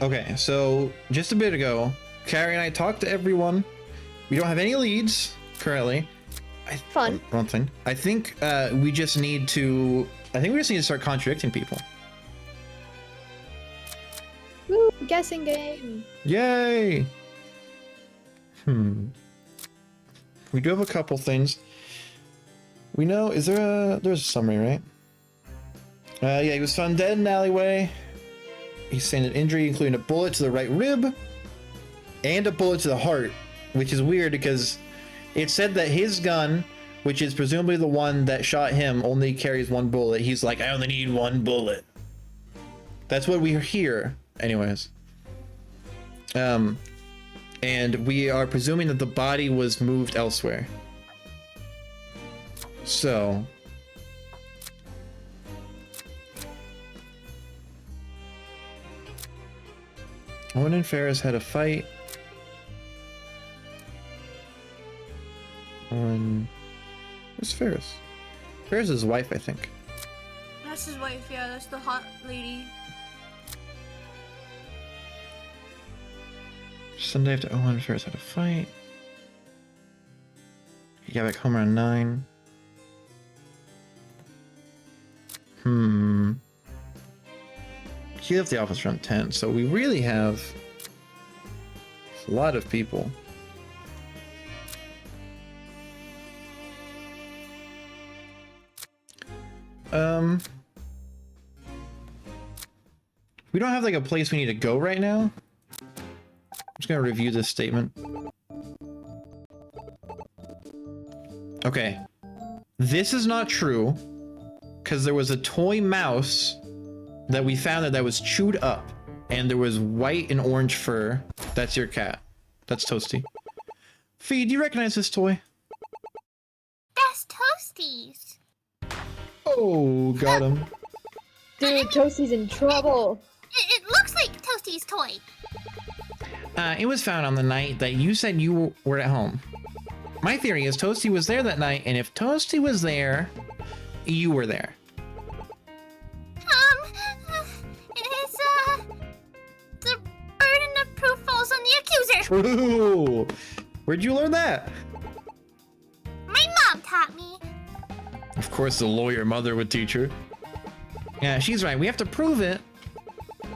Okay, so just a bit ago, Carrie and I talked to everyone. We don't have any leads currently. Fun. One thing. I think we just need to. I think we just need to start contradicting people. Woo, guessing game. Yay! We do have a couple things. We know. Is there a? There's a summary, right? Yeah, he was found dead in an alleyway. He sustained an injury, including a bullet to the right rib and a bullet to the heart, which is weird because it said that his gun, which is presumably the one that shot him, only carries one bullet. He's like, I only need one bullet. That's what we hear, anyways. And we are presuming that the body was moved elsewhere. So Owen and Ferris had a fight. Owen... Where's Ferris? Ferris' his wife, I think. That's his wife, yeah, that's the hot lady. Sunday after Owen and Ferris had a fight. He got back home around 9. He left the office around 10, so we really have a lot of people. We don't have like a place we need to go right now. I'm just gonna review this statement. Okay. This is not true, because there was a toy mouse that we found that was chewed up, and there was white and orange fur. That's your cat. That's Toasty. Fee, do you recognize this toy? That's Toasties. Oh, got him. Dude, Toasty's in trouble. It looks like Toastie's toy. It was found on the night that you said you were at home. My theory is Toasty was there that night, and if Toasty was there, you were there. The burden of proof falls on the accuser. True. Where'd you learn that? My mom taught me. Of course, the lawyer mother would teach her. Yeah, she's right. We have to prove it.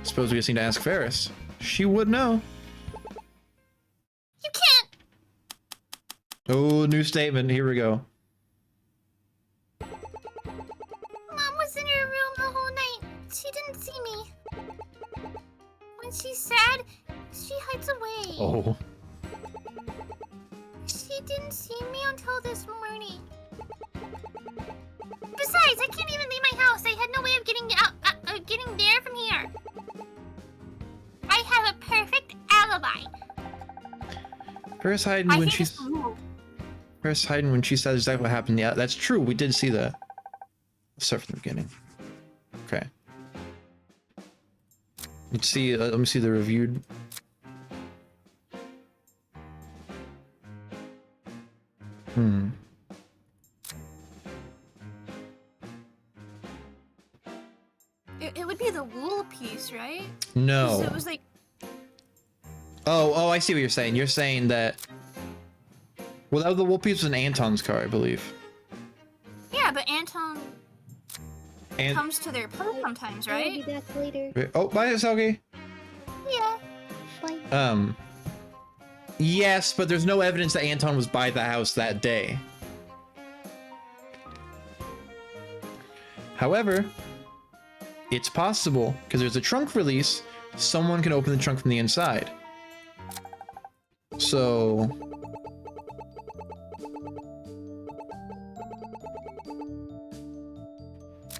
Suppose we just need to ask Ferris. She would know. You can't. Oh, new statement. Here we go. Mom was in her room the whole night. She didn't see me. When she's sad, she hides away. Oh. She didn't see me until this morning. Besides, I can't even leave my house. I had no way of getting out, getting there from here. I have a perfect alibi. Ferris hiding when she's... Ferris hiding when she says exactly what happened. Yeah, that's true. We did see that. Let's start from the beginning. Okay. Let's see. Let me see the reviewed. It would be the wool piece, right? No. So it was like... Oh, I see what you're saying. You're saying that... Well, that was the wool piece was in Anton's car, I believe. Yeah, but Anton comes to their place sometimes, I'll right? be back later. Oh, bye, Selkie. Yeah. Bye. Yes, but there's no evidence that Anton was by the house that day. However, it's possible, because there's a trunk release, someone can open the trunk from the inside. So...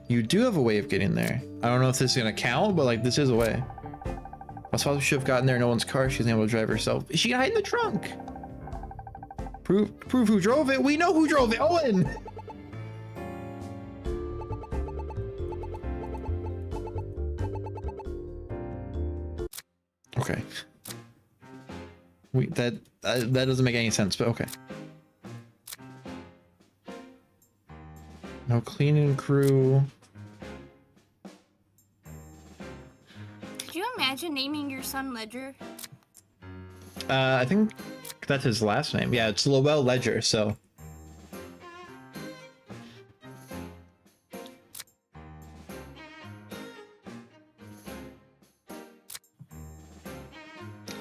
You do have a way of getting there. I don't know if this is gonna count, but like, this is a way. I suppose we should have gotten there in no one's car. She's able to drive herself. She can hide in the trunk. Prove who drove it. We know who drove it. Owen! Okay. That doesn't make any sense, but okay. No cleaning crew. Could you imagine imagine naming your son Ledger? I think that's his last name. Yeah, it's Lowell Ledger, so.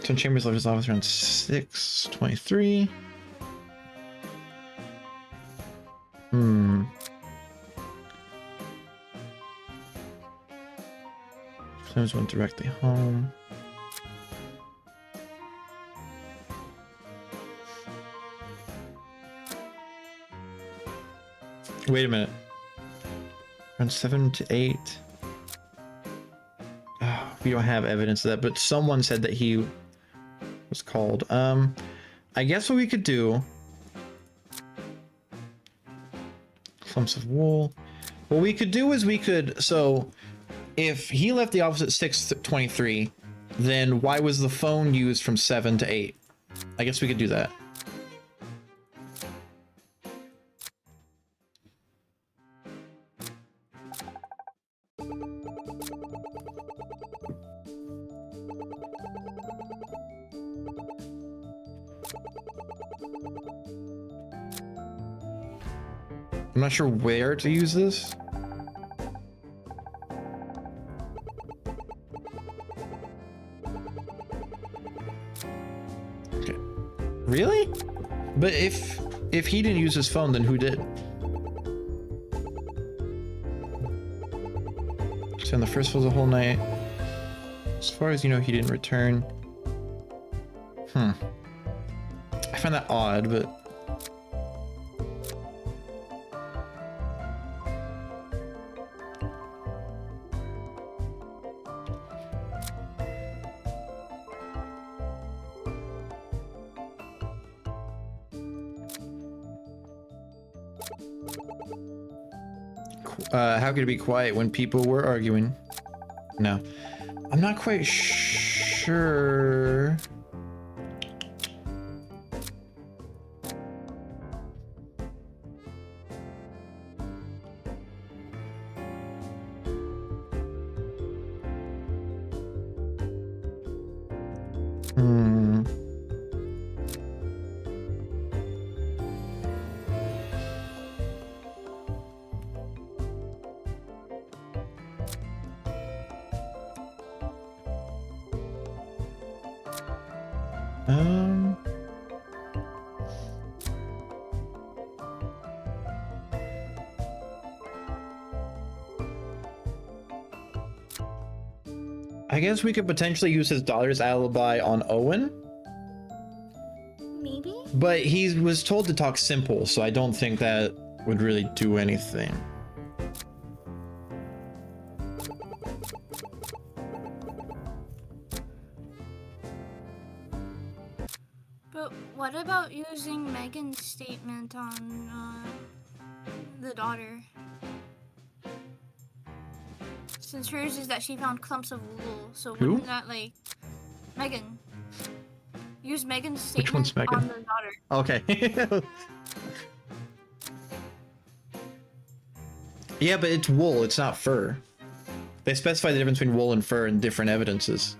So Chambers left his office around 6:23. Flames went directly home. Wait a minute. Around 7 to 8. Oh, we don't have evidence of that, but someone said that he was called. I guess what we could do. Clumps of wool. What we could do is we could, so if he left the office at 6:23, then why was the phone used from 7 to 8? I guess we could do that. I'm not sure where to use this. Okay. Really? But if he didn't use his phone, then who did? So on the first was the whole night. As far as you know, he didn't return. I find that odd, but how could it be quiet when people were arguing? No, I'm not quite sure. I guess we could potentially use his daughter's alibi on Owen. Maybe? But he was told to talk simple, so I don't think that would really do anything. But what about using Megan's statement on the daughter? Since hers is that she found clumps of wool, so Who? wouldn't that, like, Megan? Use Megan's Which one's statement Megan? on the daughter. Okay. Yeah, but it's wool, it's not fur. They specify the difference between wool and fur in different evidences.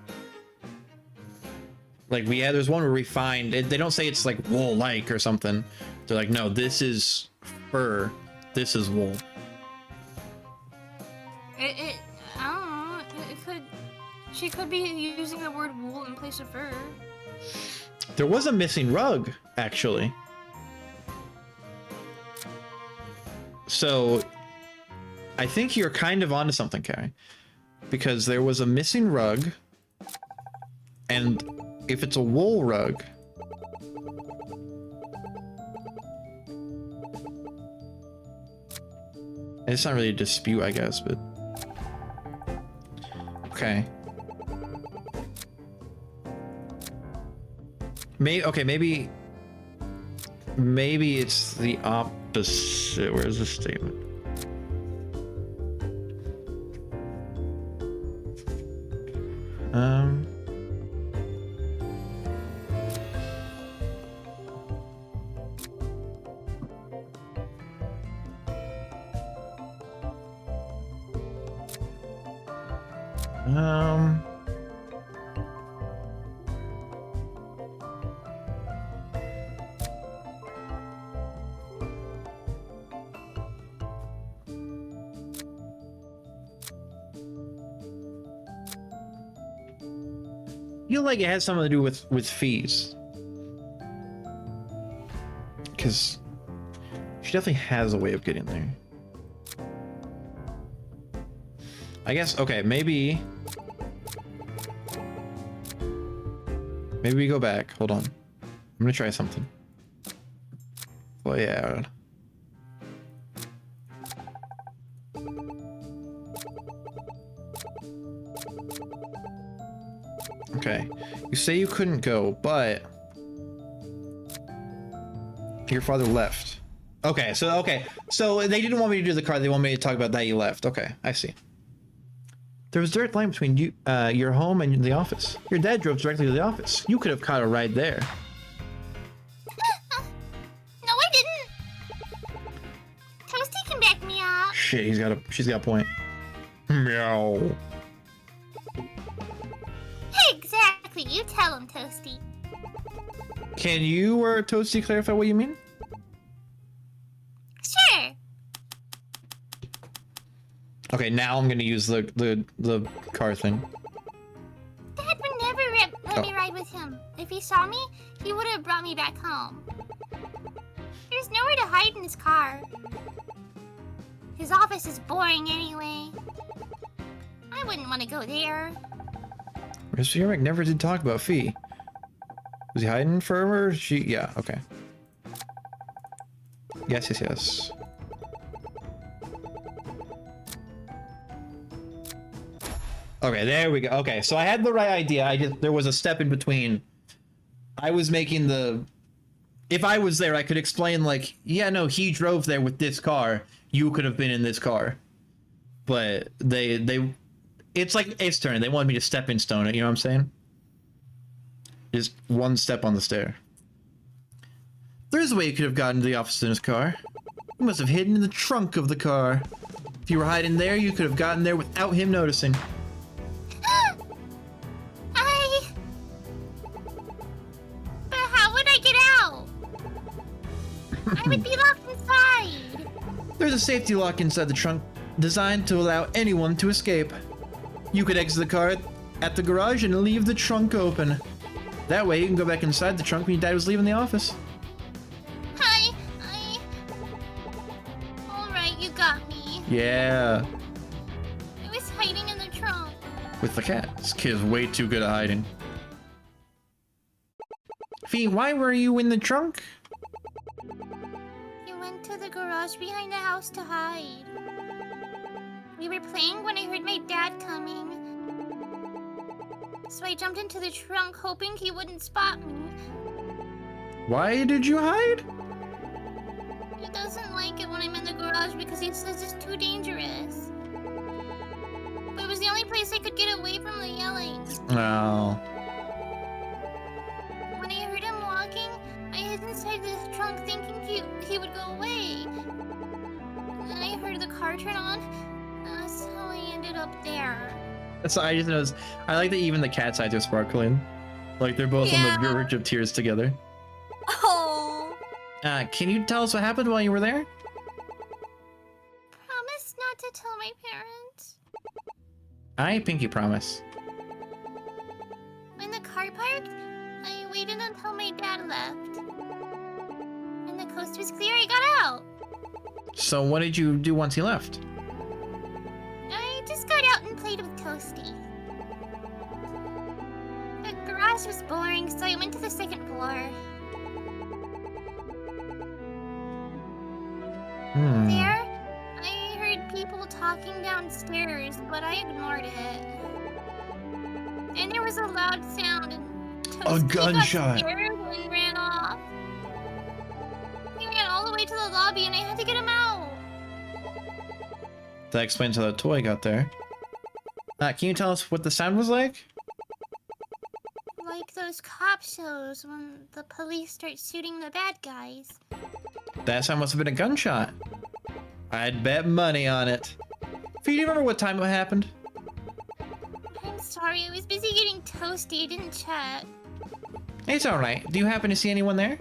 Like, there's one where we find, they don't say it's like wool-like or something. They're like, no, this is fur, this is wool. I don't know, she could be using the word wool in place of fur. There was a missing rug, actually. So, I think you're kind of onto something, Carrie. Because there was a missing rug, and if it's a wool rug, it's not really a dispute, I guess, but okay. Maybe it's the opposite. Where's the statement? feel like it has something to do with fees. Because she definitely has a way of getting there. I guess, okay, maybe we go back. Hold on. I'm gonna try something. Oh yeah. Okay. You say you couldn't go, but your father left. Okay, so they didn't want me to do the car, they want me to talk about that you left. Okay, I see. There was a direct line between you, your home and the office. Your dad drove directly to the office. You could have caught a ride there. No, I didn't. Toasty can back me up. Shit, she's got a point. Meow. Exactly, you tell him, Toasty. Can you or Toasty clarify what you mean? Sure. Okay, now I'm gonna use the car thing. Dad would never let me ride with him. If he saw me, he would have brought me back home. There's nowhere to hide in his car. His office is boring anyway. I wouldn't want to go there. Mr. Yermick never did talk about Fee. Was he hiding for her? Or she? Yeah, okay. Yes. Okay, there we go. Okay, so I had the right idea. There was a step in between. I was making the... If I was there, I could explain like, yeah, no, he drove there with this car. You could have been in this car. But they it's like Ace Turner. They wanted me to stepping stone it, you know what I'm saying? Just one step on the stair. There's a way you could have gotten to the office in his car. You must have hidden in the trunk of the car. If you were hiding there, you could have gotten there without him noticing. But how would I get out? I would be locked inside. There's a safety lock inside the trunk designed to allow anyone to escape. You could exit the car at the garage and leave the trunk open. That way you can go back inside the trunk when your dad was leaving the office. Alright, you got me. Yeah. I was hiding in the trunk. With the cat. This kid is way too good at hiding. Fee, why were you in the trunk? You went to the garage behind the house to hide. We were playing when I heard my dad coming. So I jumped into the trunk hoping he wouldn't spot me. Why did you hide? He doesn't like it when I'm in the garage because he says it's too dangerous. But it was the only place I could get away from the yelling. Oh. When I heard him walking, I hid inside the trunk thinking he would go away. And then I heard the car turn on. That's how I ended up there. That's I just noticed. I like that even the cat's eyes are sparkling. Like they're both on the verge of tears together. Oh. Can you tell us what happened while you were there? Promise not to tell my parents. I pinky promise. When the car parked, I waited until my dad left. When the coast was clear, I got out. So what did you do once he left? I just got out and played with Toasty. The garage was boring, so I went to the second floor. There, I heard people talking downstairs, but I ignored it. Then there was a loud sound, and Toasty gunshot. got scared and ran off. He ran all the way to the lobby, and I had to get him out. That explains how the toy got there. Can you tell us what the sound was like? Like those cop shows when the police start shooting the bad guys. That sound must have been a gunshot. I'd bet money on it. Do you remember what time it happened? I'm sorry, I was busy getting toasty. I didn't check. It's alright. Do you happen to see anyone there?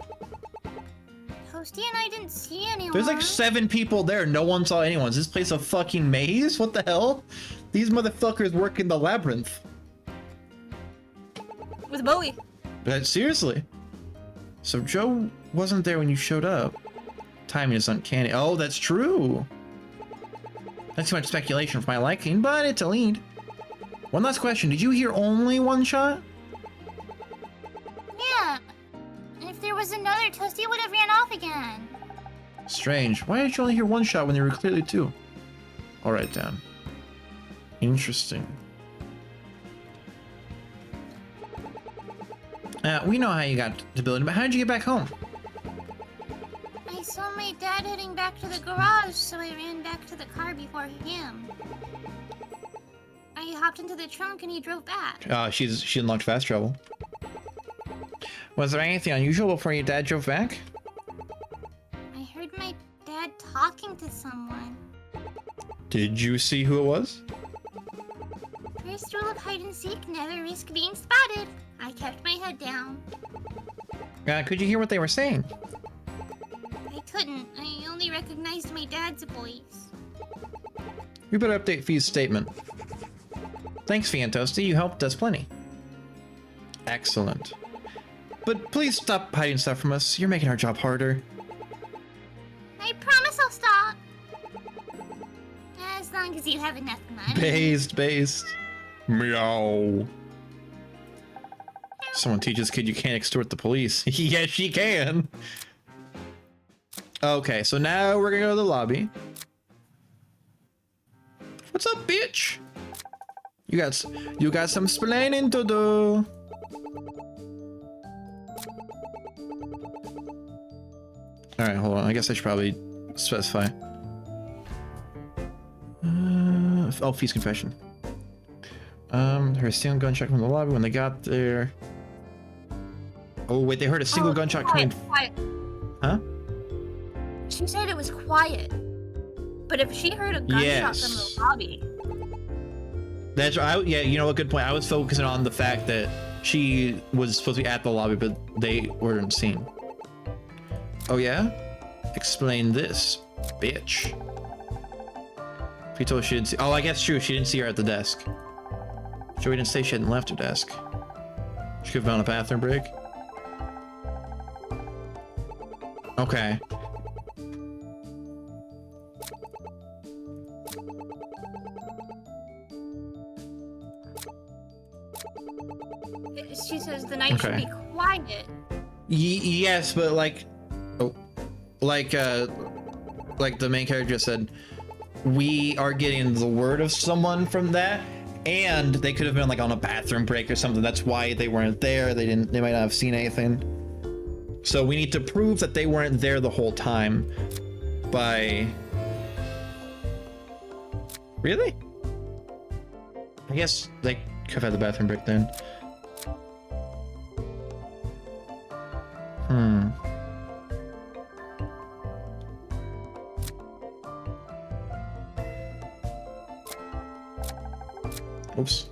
Toasty and I didn't see anyone. There's like 7 people there. No one saw anyone. Is this place a fucking maze? What the hell? These motherfuckers work in the labyrinth. With Bowie. But seriously. So Joe wasn't there when you showed up. Timing is uncanny. Oh, that's true. That's too much speculation for my liking, but it's a lead. One last question. Did you hear only one shot? Yeah. If there was another, Toasty would have ran off again. Strange. Why did you only hear one shot when there were clearly two? I'll write it down. Interesting. We know how you got to the building, but how did you get back home? I saw my dad heading back to the garage, so I ran back to the car before him. I hopped into the trunk and he drove back. She unlocked fast travel. Was there anything unusual before your dad drove back? I heard my dad talking to someone. Did you see who it was? First rule of hide and seek, never risk being spotted. I kept my head down. Could you hear what they were saying? I couldn't. I only recognized my dad's voice. We better update Fee's statement. Thanks, Fee and Toasty. You helped us plenty. Excellent. But please stop hiding stuff from us. You're making our job harder. I promise I'll stop. As long as you have enough money. Based. Meow. Someone teach this kid you can't extort the police. Yes, she can. Okay, so now we're gonna go to the lobby. What's up, bitch? You got some splaining to do. All right, hold on. I guess I should probably specify. Fee's confession. Heard a single gunshot from the lobby when they got there. Oh wait, they heard a single gunshot coming. Quiet. Huh? She said it was quiet. But if she heard a gunshot from the lobby. That's right. Yeah, you know what? Good point. I was focusing on the fact that she was supposed to be at the lobby, but they weren't seen. Oh yeah? Explain this, bitch. He told she didn't see. Oh, I guess true. She didn't see her at the desk. Joey didn't say she hadn't left her desk. She could have been on a bathroom break. Okay. She says the night should be quiet. Yes, but like the main character just said, we are getting the word of someone from that, and they could have been like on a bathroom break or something. That's why they weren't there. They might not have seen anything. So we need to prove that they weren't there the whole time by... Really? I guess they could have had the bathroom break then. Oops.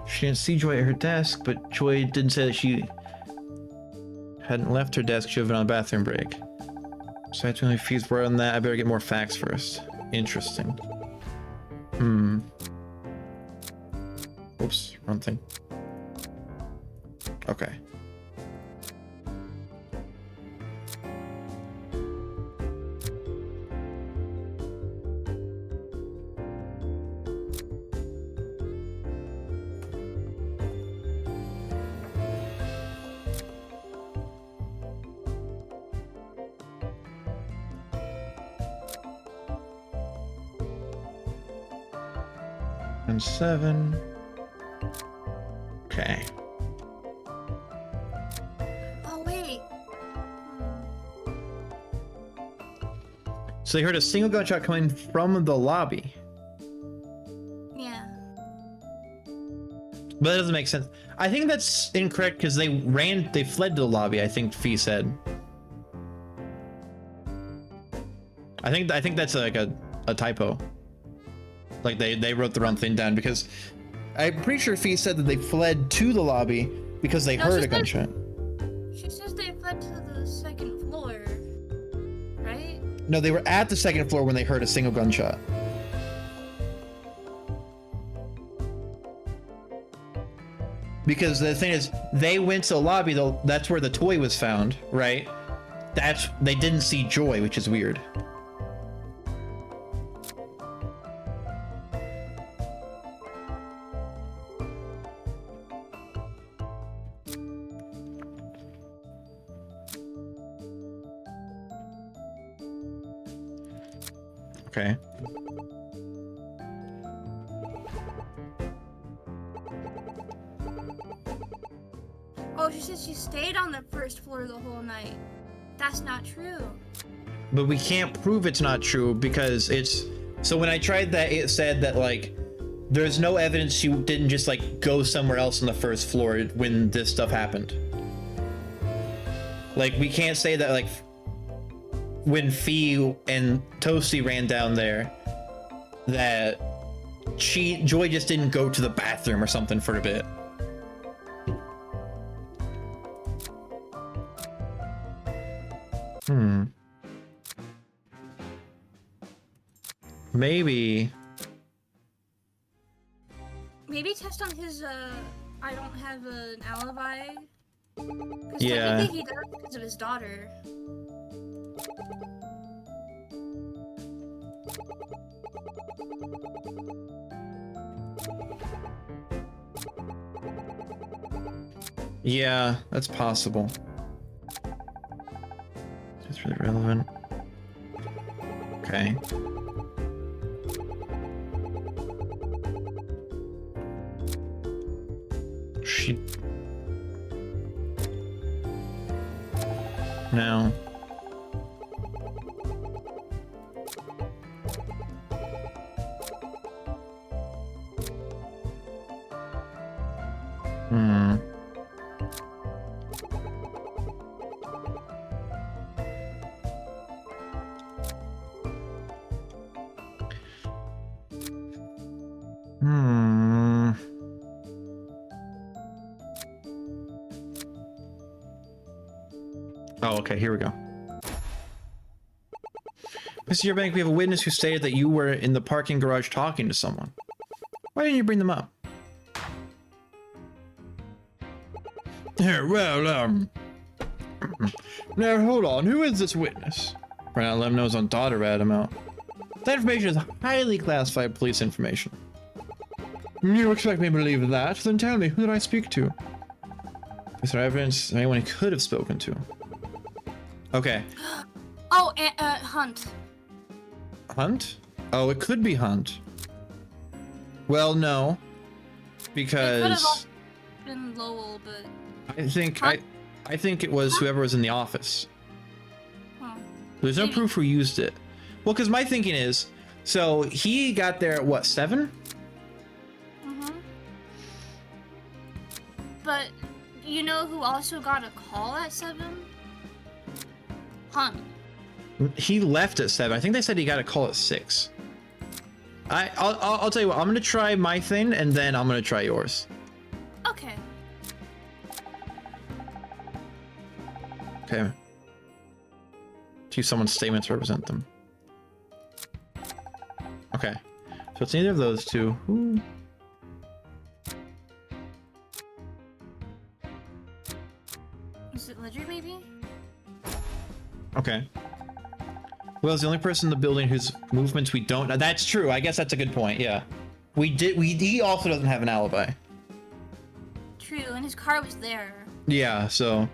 She didn't see Joy at her desk, but Joy didn't say that she hadn't left her desk. She would have been on a bathroom break. So I have to only fuse word on that. I better get more facts first. Interesting. Oops, wrong thing. Okay. And 7. Okay. Oh wait. So they heard a single gunshot coming from the lobby. Yeah. But that doesn't make sense. I think that's incorrect because they fled to the lobby, I think Fee said. I think that's like a typo. Like they wrote the wrong thing down, because I'm pretty sure Fee said that they fled to the lobby because they heard a gunshot. She says they fled to the second floor, right? No, they were at the second floor when they heard a single gunshot. Because the thing is, they went to the lobby, though. That's where the toy was found, right? They didn't see Joy, which is weird. Okay. Oh, she said she stayed on the first floor the whole night. That's not true. But we can't prove it's not true because it's... So when I tried that, it said that, like, there's no evidence she didn't just, like, go somewhere else on the first floor when this stuff happened. Like, we can't say that, like, when Fee and Toasty ran down there, that Joy just didn't go to the bathroom or something for a bit. Maybe test on his, I don't have an alibi. 'Cause Yeah. technically he does because of his daughter. Yeah, that's possible. That's really relevant. Okay. No. Oh, okay, here we go. Mr. Eubank, we have a witness who stated that you were in the parking garage talking to someone. Why didn't you bring them up? Well, now hold on, who is this witness? Right now, let him know his own daughter ratted him out. That information is highly classified police information. You expect me to believe that? Then tell me, who did I speak to? Is there evidence of anyone he could have spoken to? Okay. Oh, Hunt. Hunt? Oh, it could be Hunt. Well, no. Because... It could have also been Lowell, but... I think it was whoever was in the office. Huh. There's no proof who used it. Well, because my thinking is, so he got there at what, 7? Mm-hmm. But you know who also got a call at 7? Hunt. He left at 7. I think they said he got a call at 6. I'll tell you what, I'm gonna try my thing and then I'm gonna try yours. Okay. Okay. To use someone's statement to represent them. Okay. So it's neither of those two. Ooh. Is it Ledger, maybe? Okay. Well, it's the only person in the building whose movements we don't know. That's true. I guess that's a good point. Yeah. He also doesn't have an alibi. True, and his car was there. Yeah, so...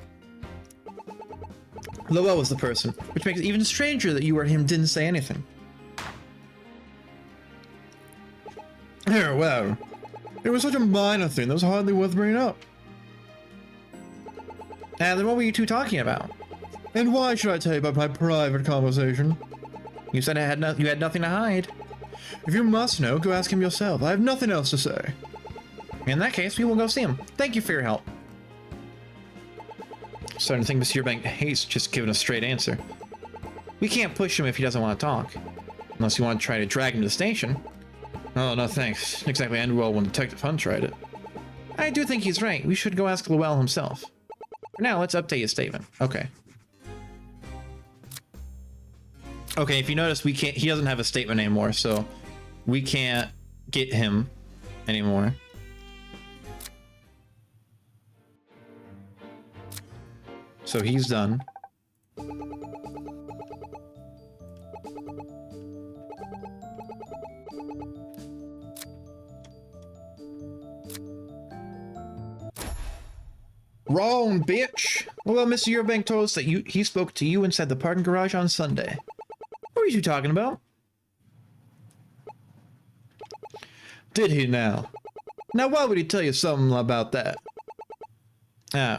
Lowell was the person, which makes it even stranger that you or him didn't say anything. Well, it was such a minor thing that was hardly worth bringing up. And then what were you two talking about? And why should I tell you about my private conversation? You said you had nothing to hide. If you must know, go ask him yourself. I have nothing else to say. In that case, we will go see him. Thank you for your help. Starting to think Mr. Eubank hates just giving a straight answer. We can't push him if he doesn't want to talk. Unless you want to try to drag him to the station. Oh, no thanks. Didn't exactly end well when Detective Hunt tried it. I do think he's right. We should go ask Lowell himself. For now, let's update his statement. Okay. Okay, if you notice, he doesn't have a statement anymore, so we can't get him anymore. So he's done. Wrong, bitch! Well, Mr. Eubank told us that he spoke to you inside the parking garage on Sunday. What are you talking about? Did he now? Now, why would he tell you something about that?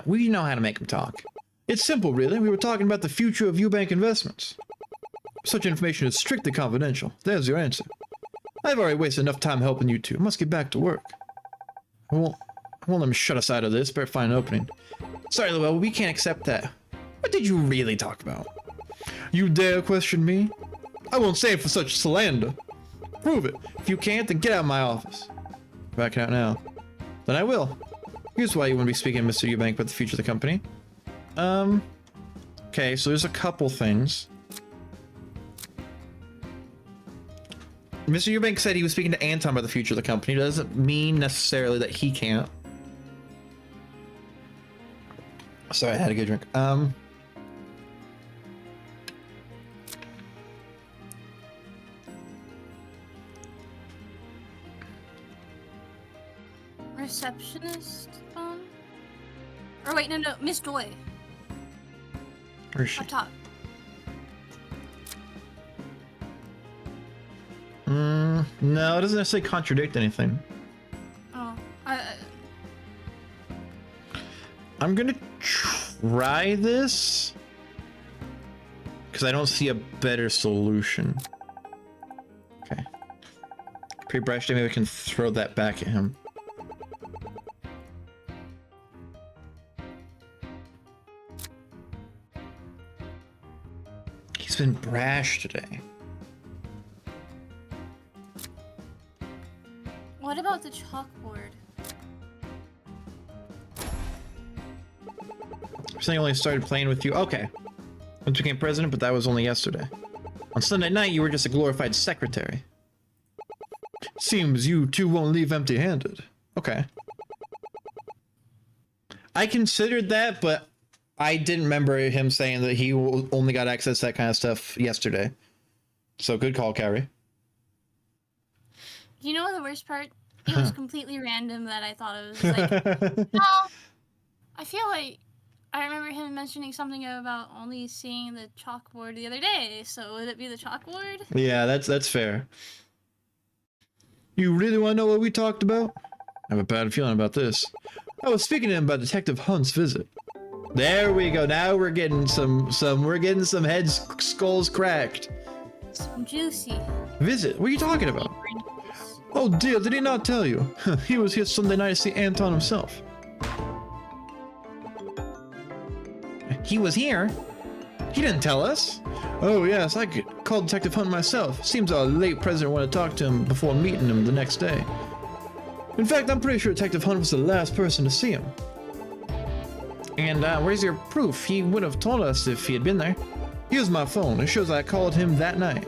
We know how to make him talk. It's simple, really. We were talking about the future of Eubank Investments. Such information is strictly confidential. There's your answer. I've already wasted enough time helping you two. I must get back to work. I won't let me shut us out of this. Better find an opening. Sorry, Lowell, we can't accept that. What did you really talk about? You dare question me? I won't stand for such slander. Prove it. If you can't, then get out of my office. Backing out now. Then I will. Here's why you want to be speaking to Mr. Eubank about the future of the company. Okay, so there's a couple things. Mr. Eubank said he was speaking to Anton about the future of the company. Doesn't mean necessarily that he can't. Sorry, I had a good drink. Receptionist phone? Or wait, no, Miss Joy. Where's she? Up top. No, it doesn't necessarily contradict anything. Oh, I'm gonna try this because I don't see a better solution. Okay. Pre-brushed, maybe we can throw that back at him. He's been brash today. what about the chalkboard? Saying only started playing with you. Okay. Once you became president, but that was only yesterday. On Sunday night, you were just a glorified secretary. Seems you two won't leave empty-handed. Okay. I considered that, but I didn't remember him saying that he only got access to that kind of stuff yesterday. So good call, Carrie. You know the worst part? It was completely random that I thought it was like, no, I feel like I remember him mentioning something about only seeing the chalkboard the other day. So would it be the chalkboard? Yeah, that's fair. You really want to know what we talked about? I have a bad feeling about this. I was speaking to him about Detective Hunt's visit. There we go. Now we're getting some heads, skulls cracked. Some juicy. Visit? What are you talking about? Oh dear, did he not tell you? He was here Sunday night to see Anton himself. He was here? He didn't tell us. Oh yes, I called Detective Hunt myself. Seems our late president wanted to talk to him before meeting him the next day. In fact, I'm pretty sure Detective Hunt was the last person to see him. And where's your proof? He would have told us if he had been there. Here's my phone. It shows I called him that night.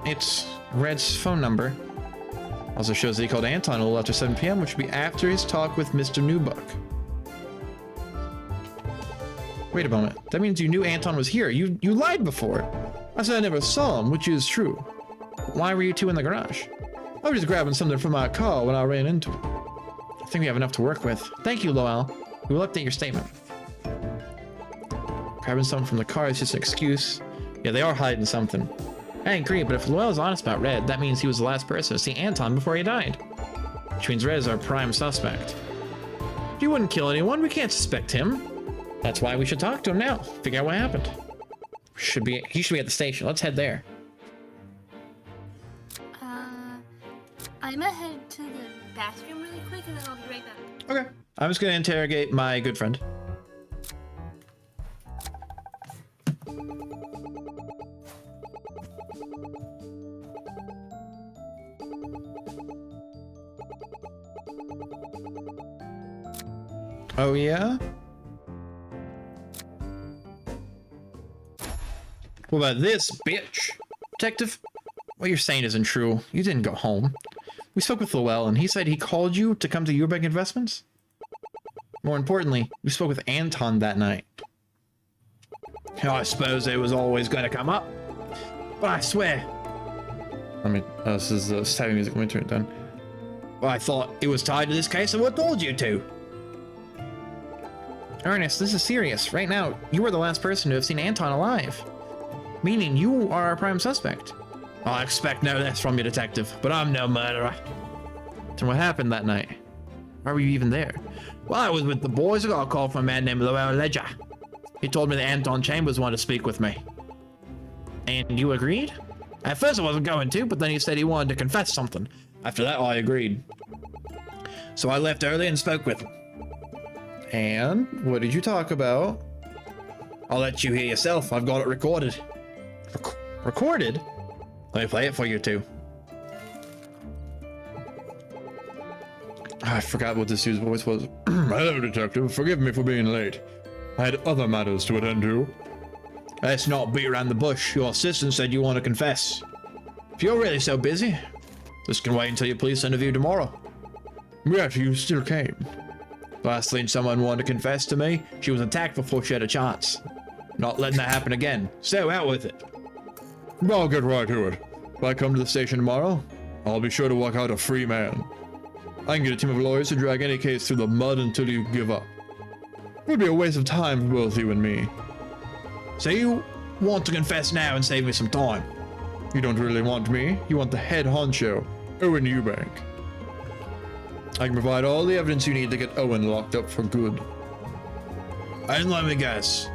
It's Red's phone number. Also shows that he called Anton a little after 7 p.m., which would be after his talk with Mr. Newbuck. Wait a moment. That means you knew Anton was here. You lied before. I said I never saw him, which is true. Why were you two in the garage? I was just grabbing something from my car when I ran into him. I think we have enough to work with. Thank you, Lowell. We will update your statement. Grabbing something from the car is just an excuse. Yeah, they are hiding something. I agree, but if Lowell's honest about Red, that means he was the last person to see Anton before he died. Which means Red is our prime suspect. He wouldn't kill anyone. We can't suspect him. That's why we should talk to him now. Figure out what happened. He should be at the station. Let's head there. I'm gonna head to the bathroom really quick and then I'll be right back. Okay. I'm just gonna interrogate my good friend. Oh yeah? What about this, bitch? Detective, what you're saying isn't true. You didn't go home. We spoke with Lowell, and he said he called you to come to Eubank Investments? More importantly, we spoke with Anton that night. I suppose it was always going to come up. But I swear. This is stabbing music. Let me turn it down. I thought it was tied to this case and what told you to. Ernest, this is serious. Right now, you were the last person to have seen Anton alive. Meaning you are our prime suspect. I expect no less from you, detective, but I'm no murderer. So what happened that night? Why were you even there? Well, I was with the boys. I got a call from a man named Lowell Ledger. He told me that Anton Chambers wanted to speak with me. And you agreed? At first I wasn't going to, but then he said he wanted to confess something. After that, I agreed. So I left early and spoke with him. And what did you talk about? I'll let you hear yourself. I've got it recorded. Recorded? Let me play it for you too. I forgot what this dude's voice was. Hello, detective. Forgive me for being late. I had other matters to attend to. Let's not beat around the bush. Your assistant said you want to confess. If you're really so busy, this can wait until your police interview tomorrow. Yet you still came. Last thing someone wanted to confess to me, she was attacked before she had a chance. Not letting that happen again. So out with it. I'll get right to it. If I come to the station tomorrow, I'll be sure to walk out a free man. I can get a team of lawyers to drag any case through the mud until you give up. It would be a waste of time for both you and me. So you want to confess now and save me some time? You don't really want me. You want the head honcho, Owen Eubank. I can provide all the evidence you need to get Owen locked up for good. And let me guess,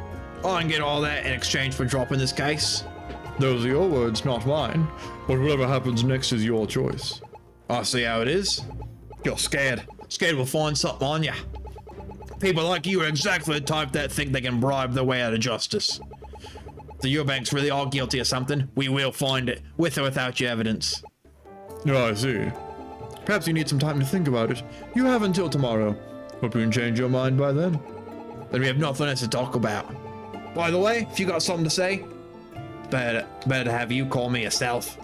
I can get all that in exchange for dropping this case? Those are your words, not mine. But whatever happens next is your choice. I see how it is. You're scared. Scared we'll find something on you. People like you are exactly the type that think they can bribe their way out of justice. If the Eubanks really are guilty of something, we will find it, with or without your evidence. Oh, I see. Perhaps you need some time to think about it. You have until tomorrow. Hope you can change your mind by then. Then we have nothing else to talk about. By the way, if you got something to say, better to have you call me yourself.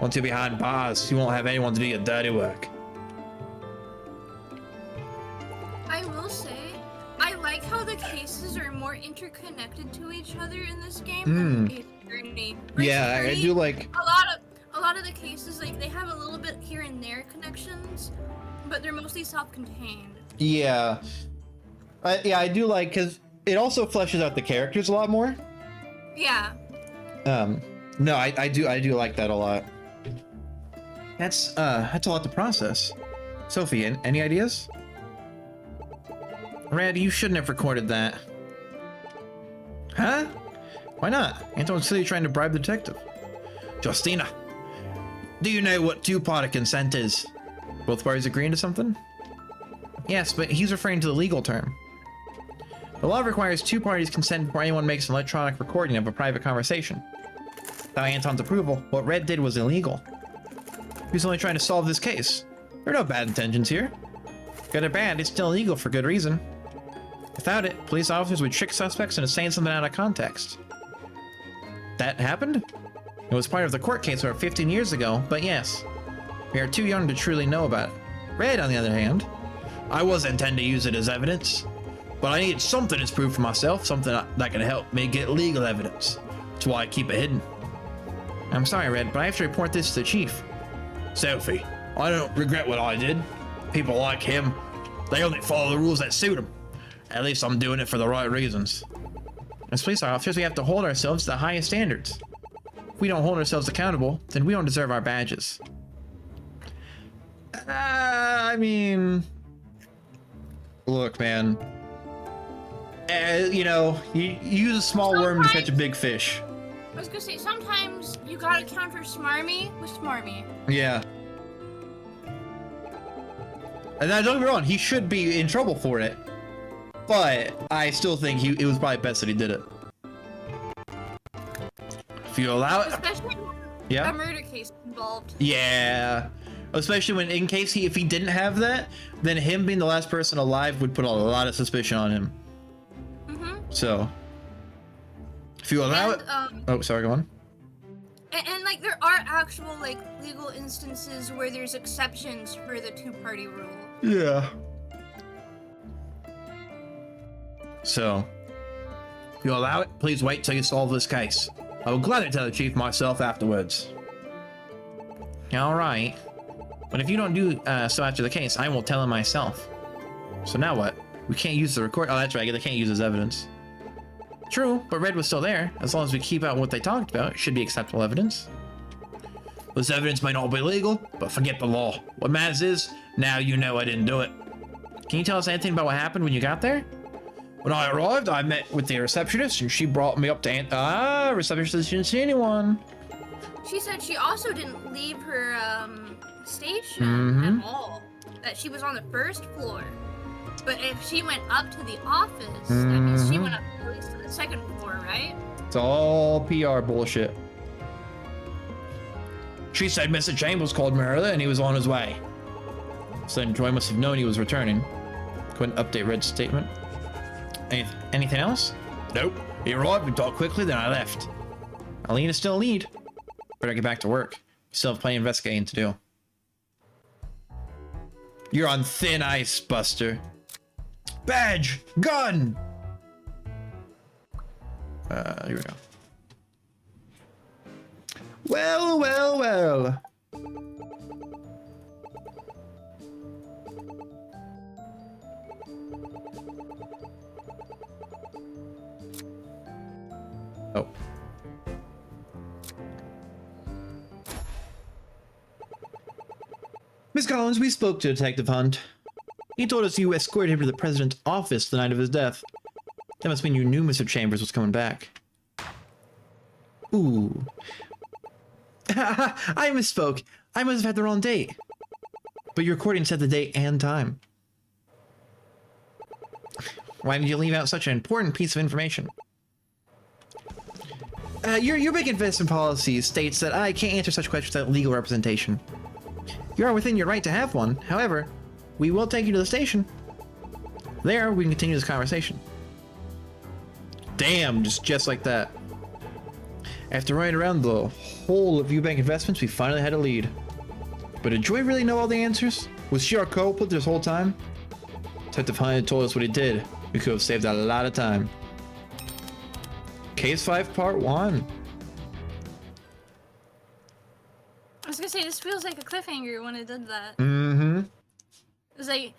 Once you're behind bars, you won't have anyone to do your dirty work. I will say, I like how the cases are more interconnected to each other in this game than Ace Attorney. Yeah, I do like... A lot of the cases, like, they have a little bit here and there connections, but they're mostly self-contained. Yeah. I do like, because it also fleshes out the characters a lot more. Yeah. No, I do like that a lot. That's a lot to process. Sophie, any ideas? Red, you shouldn't have recorded that. Huh? Why not? Anton's clearly trying to bribe the detective. Justina, do you know what two-party consent is? Both parties agreeing to something? Yes, but he's referring to the legal term. The law requires two parties consent before anyone makes an electronic recording of a private conversation. Without Anton's approval, what Red did was illegal. He was only trying to solve this case. There are no bad intentions here. Good or bad, it's still illegal for good reason. Without it, police officers would trick suspects into saying something out of context. That happened? It was part of the court case over 15 years ago, but yes. We are too young to truly know about it. Red, on the other hand, I wasn't intending to use it as evidence, but I needed something as proof for myself, something that could help me get legal evidence. That's why I keep it hidden. I'm sorry, Red, but I have to report this to the chief. Sophie, I don't regret what I did. People like him, they only follow the rules that suit them. At least I'm doing it for the right reasons. As police officers, we have to hold ourselves to the highest standards. If we don't hold ourselves accountable, then we don't deserve our badges. I mean... Look, man. You know, you use a small worm to catch a big fish. I was gonna say, sometimes you gotta counter smarmy with smarmy. Yeah. And now, don't get me wrong, he should be in trouble for it. But I still think it was probably best that he did it. If you allow it... Especially when a murder case involved. Yeah. Especially when, in case if he didn't have that, then him being the last person alive would put a lot of suspicion on him. So, if you allow it... oh, sorry, go on. And like, there are actual, like, legal instances where there's exceptions for the two-party rule. Yeah. So, If you allow it, please wait till you solve this case. I will gladly tell the chief myself afterwards. All right. But if you don't do so after the case, I will tell him myself. So now what? We can't use the record. Oh, that's right. They can't use as evidence. True, but Red was still there. As long as we keep out what they talked about, it should be acceptable evidence. This evidence might not be legal, but forget the law. What matters is, now you know I didn't do it. Can you tell us anything about what happened when you got there? When I arrived, I met with the receptionist, and she brought me up to receptionist didn't see anyone. She said she also didn't leave her station at all. That she was on the first floor. But if she went up to the office, that means she went up at least to the second floor, right? It's all PR bullshit. She said Mr. Chambers called me earlier and he was on his way. So then Joy must have known he was returning. Couldn't update Red's statement. Anything else? Nope. He arrived, we talked quickly, then I left. Alina's still a lead. Better get back to work. We still have plenty of investigating to do. You're on thin ice, Buster. Badge! Gun! Here we go. Well, well, well. Oh. Miss Collins, we spoke to Detective Hunt. He told us you escorted him to the president's office the night of his death. That must mean you knew Mr. Chambers was coming back. Ooh. I misspoke. I must have had the wrong date. But your recording said the date and time. Why did you leave out such an important piece of information? Your big investment policy states that I can't answer such questions without legal representation. You are within your right to have one. However, we will take you to the station. There, we can continue this conversation. Damn, just like that. After running around the whole of Eubank Investments, we finally had a lead. But did Joy really know all the answers? Was she our co-pilot this whole time? Detective Hunt told us what he did. We could have saved a lot of time. Case 5 Part 1. I was gonna say, this feels like a cliffhanger when it did that. Mm-hmm. It was like,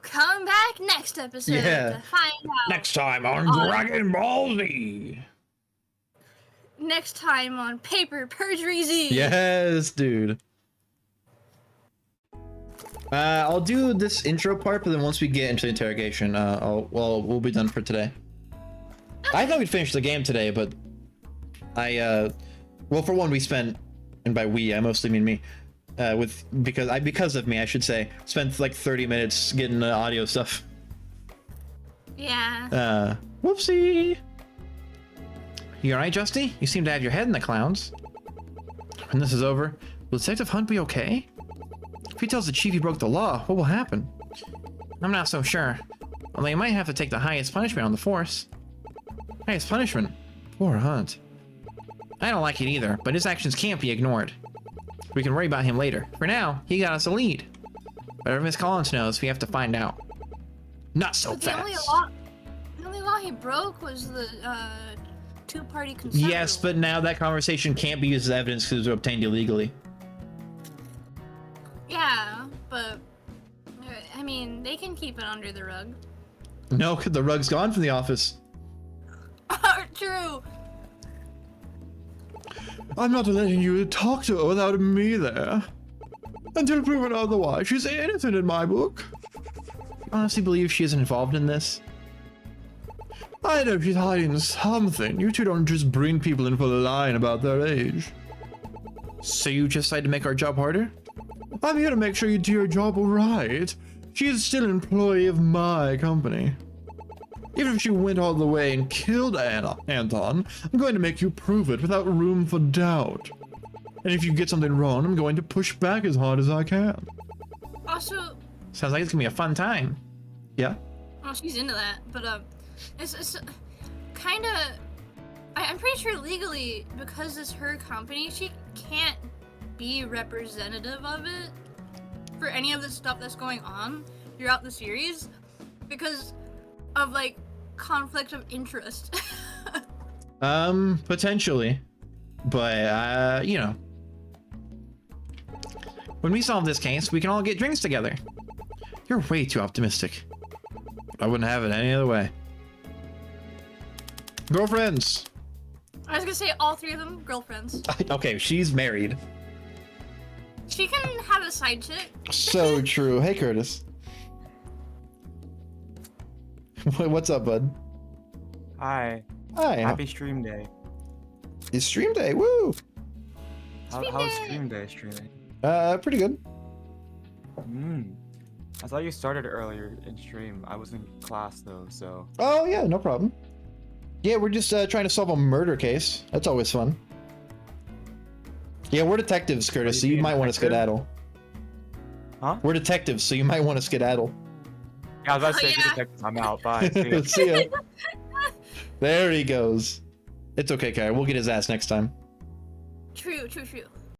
come back next episode to find out. Next time on Dragon Ball Z. Next time on Perjury Z. Yes, dude. I'll do this intro part, but then once we get into the interrogation, we'll be done for today. I thought we'd finish the game today, but well, for one, we spent, and by we, I mostly mean me, because of me, I should say, spent like 30 minutes getting the audio stuff. Yeah. Whoopsie. You alright, Justy? You seem to have your head in the clouds. When this is over, will Detective Hunt be okay? If he tells the chief he broke the law, what will happen? I'm not so sure. Although he might have to take the highest punishment on the force. Highest punishment? Poor Hunt. I don't like it either, but his actions can't be ignored. We can worry about him later. For now, he got us a lead. Whatever Miss Collins knows, we have to find out. Not so fast. The only law he broke was the two-party consent. Yes, but now that conversation can't be used as evidence because it was obtained illegally. Yeah, but I mean, they can keep it under the rug. No, the rug's gone from the office. True. I'm not letting you talk to her without me there. Until proven otherwise, she's innocent in my book. You honestly believe she isn't involved in this? I know she's hiding something. You two don't just bring people in for lying about their age. So you just decided to make our job harder? I'm here to make sure you do your job right. She is still an employee of my company. Even if she went all the way and killed Anton, I'm going to make you prove it without room for doubt. And if you get something wrong, I'm going to push back as hard as I can. Also, sounds like it's gonna be a fun time. Yeah? Well, she's into that, but it's kind of. I'm pretty sure legally, because it's her company, she can't be representative of it for any of the stuff that's going on throughout the series because of like conflict of interest. Potentially. But, you know. When we solve this case, we can all get drinks together. You're way too optimistic. I wouldn't have it any other way. Girlfriends! I was gonna say all three of them girlfriends. Okay, she's married. She can have a side chick. So true. Hey, Curtis. What's up, bud? Hi. Hi. Happy stream day. It's stream day. Woo! How's stream day streaming? Pretty good. I thought you started earlier in stream. I was in class though, so. Oh, yeah, no problem. Yeah, we're just trying to solve a murder case. That's always fun. Yeah, we're detectives, Curtis, so you might want to skedaddle. Huh? We're detectives, so you might want to skedaddle. Yeah, I was about to say, Oh, yeah. detective, I'm out. Bye. See ya. See ya. There he goes. It's okay, Kai. We'll get his ass next time. True.